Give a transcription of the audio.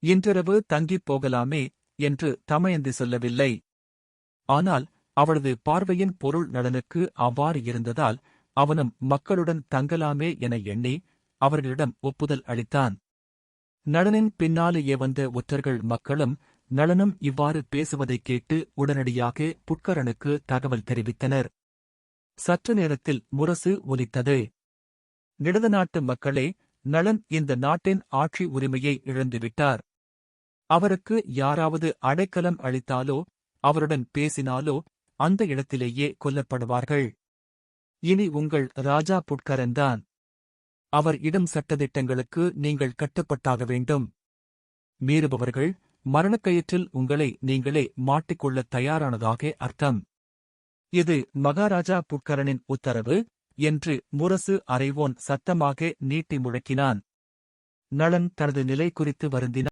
இன்றிரவு தங்கிப் போகலாமே என்று தமயந்தி சொல்லவில்லை. ஆனால் அவளது பார்வையின் பொருள் நலனுக்கு அவ்வாறு இருந்ததால் அவனும் மக்களுடன் தங்கலாமே என எண்ணி அவர்களிடம் ஒப்புதல் அளித்தான். நளனின் பின்னாலேயே வந்த ஒற்றர்கள் மக்களும் நளனும் இவ்வாறு பேசுவதைக் கேட்டு உடனடியாக புட்கரனுக்கு தகவல் தெரிவித்தனர். சற்று நேரத்தில் முரசு ஒலித்தது. நிடத நாட்டு மக்களே, நளன் இந்த நாட்டின் ஆட்சி உரிமையை இழந்துவிட்டார். அவருக்கு யாராவது அடைக்கலம் அளித்தாலோ அவருடன் பேசினாலோ அந்த இடத்திலேயே கொல்லப்படுவார்கள். இனி உங்கள் ராஜா புட்கரன்தான். அவர் இடும் சட்டதிட்டங்களுக்கு நீங்கள் கட்டுப்பட்டாக வேண்டும். மீறுபவர்கள் மரணக்கயிற்றில் உங்களை நீங்களே மாட்டிக்கொள்ளத் தயாரானதாக அர்த்தம். இது மகாராஜா புட்கரனின் உத்தரவு என்று முரசு அறைவோன் சத்தமாக நீட்டி முழக்கினான். நளன் தனது நிலை குறித்து வருந்தினான்.